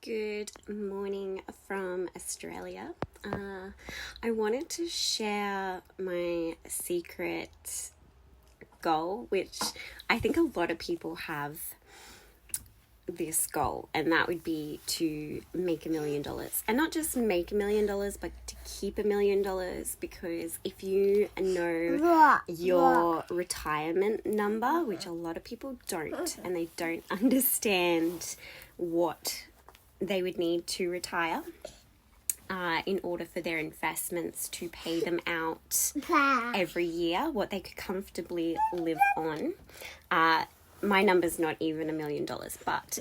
Good morning from Australia. I wanted to share my secret goal, which I think a lot of people have this goal, and that would be to make $1 million. And not just make $1 million, but to keep $1 million, because if you know your retirement number, which a lot of people don't, and they don't understand what they would need to retire in order for their investments to pay them out every year, what they could comfortably live on. My number's not even $1 million, but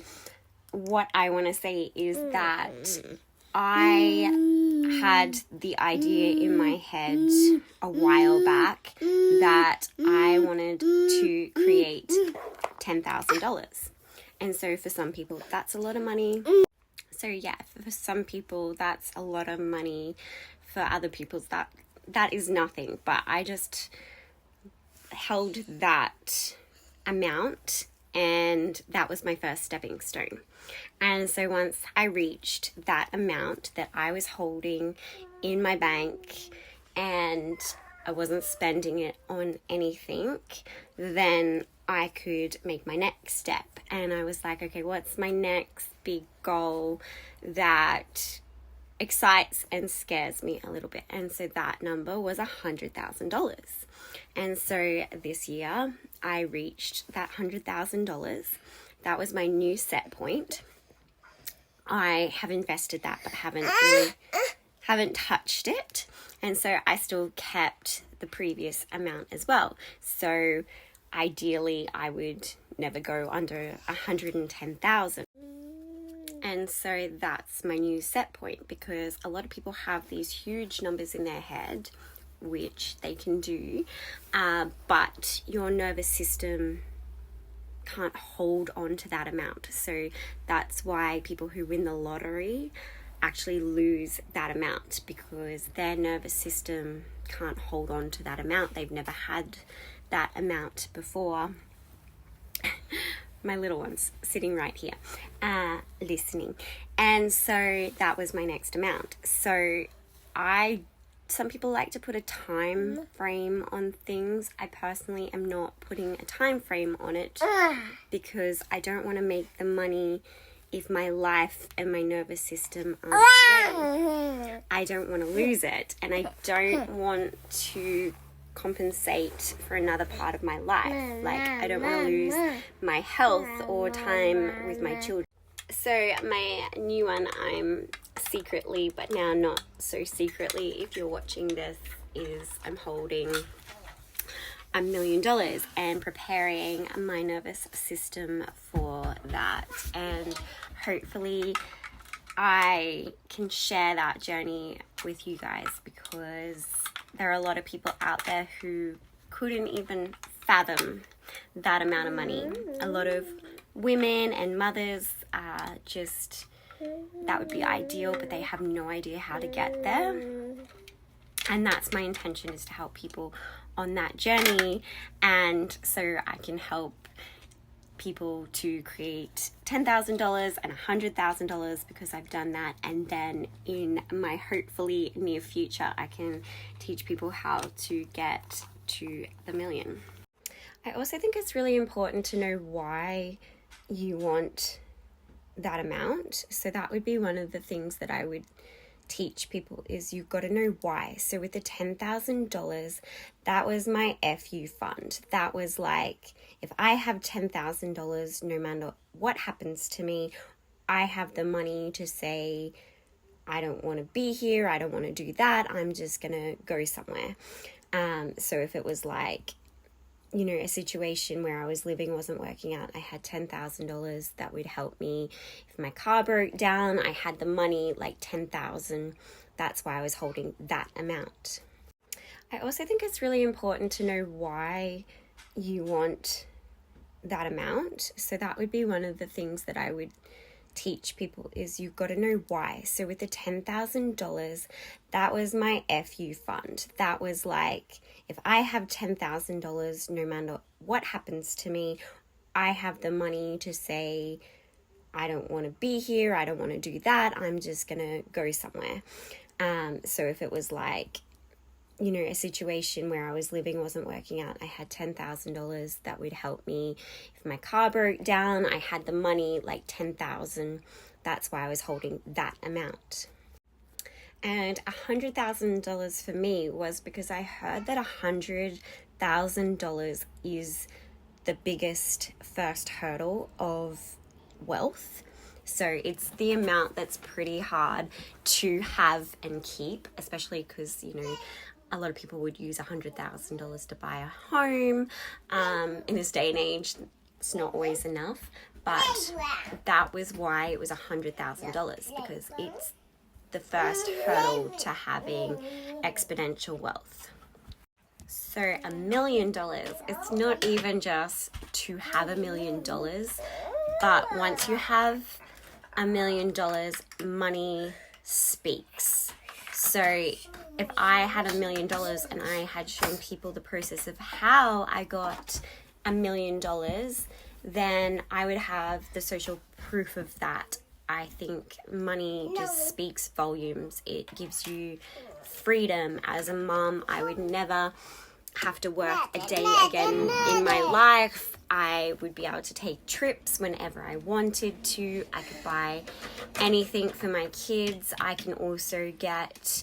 what I want to say is that I had the idea in my head a while back that I wanted to create $10,000. And so for some people, that's a lot of money. So yeah, for some people, that's a lot of money. For other people, that is nothing. But I just held that amount, and that was my first stepping stone. And so once I reached that amount that I was holding in my bank and I wasn't spending it on anything, then I could make my next step. And I was like, okay, what's my next big goal that excites and scares me a little bit? And so that number was $100,000. And so this year I reached that $100,000. That was my new set point. I have invested that, but haven't touched it. And so I still kept the previous amount as well. So ideally I would never go under 110,000. And so that's my new set point, because a lot of people have these huge numbers in their head, which they can do, but your nervous system can't hold on to that amount. So that's why people who win the lottery actually lose that amount, because their nervous system can't hold on to that amount. They've never had that amount before. My little one's sitting right here, listening. And so that was my next amount. So some people like to put a time frame on things. I personally am not putting a time frame on it, because I don't want to make the money if my life and my nervous system aren't ready. I don't want to lose it, and I don't want to compensate for another part of my life. Like, I don't want to lose my health or time with my children. So my new one, I'm secretly, but now not so secretly, if you're watching this, is I'm holding $1 million and preparing my nervous system for that. And hopefully I can share that journey with you guys, because there are a lot of people out there who couldn't even fathom that amount of money. A lot of women and mothers that would be ideal, but they have no idea how to get there. And that's my intention, is to help people on that journey. And so I can help people to create $10,000 and $100,000, because I've done that. And then in my hopefully near future, I can teach people how to get to the million. I also think it's really important to know why you want that amount. So that would be one of the things that I would teach people, is you've got to know why. So with the $10,000, that was my FU fund. That was like, if I have $10,000, no matter what happens to me, I have the money to say, I don't want to be here, I don't want to do that, I'm just going to go somewhere. So if it was like, a situation where I was living wasn't working out, I had $10,000 that would help me. If my car broke down, I had the money, like $10,000. That's why I was holding that amount. I also think it's really important to know why you want that amount. So that would be one of the things that I would teach people, is you've got to know why. So with the $10,000, that was my FU fund. That was like, if I have $10,000, no matter what happens to me, I have the money to say, I don't want to be here, I don't want to do that, I'm just gonna go somewhere. So if it was like, you know, a situation where I was living wasn't working out, I had $10,000 that would help me. If my car broke down, I had the money, like 10,000. That's why I was holding that amount. And $100,000 for me was because I heard that $100,000 is the biggest first hurdle of wealth. So it's the amount that's pretty hard to have and keep, especially because, you know, a lot of people would use $100,000 to buy a home. In this day and age, it's not always enough, but that was why it was $100,000, because it's the first hurdle to having exponential wealth. So $1 million, it's not even just to have $1 million, but once you have $1 million, money speaks. So if I had $1 million and I had shown people the process of how I got $1 million, then I would have the social proof of that. I think money just speaks volumes. It gives you freedom. As a mom, I would never have to work a day again in my life. I would be able to take trips whenever I wanted to. I could buy anything for my kids. I can also get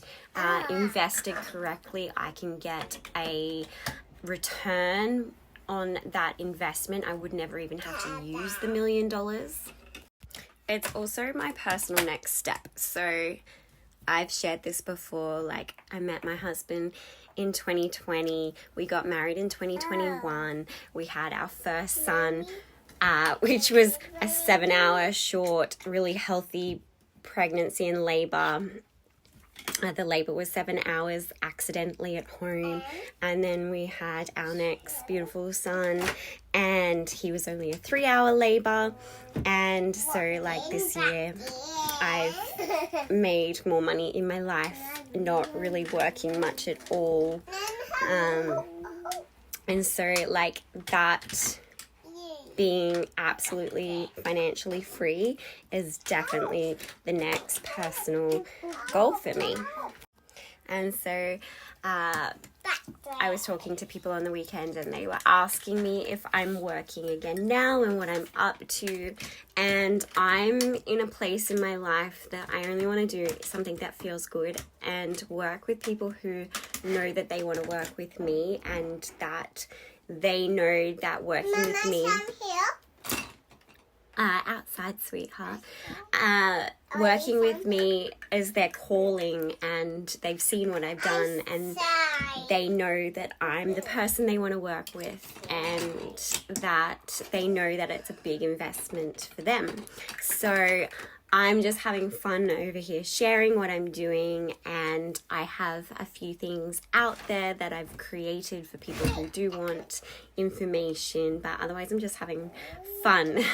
invested correctly. I can get a return on that investment. I would never even have to use the $1 million. It's also my personal next step. So I've shared this before, like I met my husband in 2020, we got married in 2021, we had our first son, which was a 7-hour short, really healthy pregnancy and labor. The labor was 7 hours accidentally at home, and then we had our next beautiful son, and he was only a 3-hour labor. And so like this year I've made more money in my life, not really working much at all, and so like that, being absolutely financially free is definitely the next personal goal for me. And so I was talking to people on the weekend, and they were asking me if I'm working again now and what I'm up to. And I'm in a place in my life that I only want to do something that feels good and work with people who know that they want to work with me, and that they know that working with me outside, sweetheart, working with me is their calling, and they've seen what I've done, and they know that I'm the person they want to work with, and that they know that it's a big investment for them. So I'm just having fun over here sharing what I'm doing, and I have a few things out there that I've created for people who do want information, but otherwise I'm just having fun.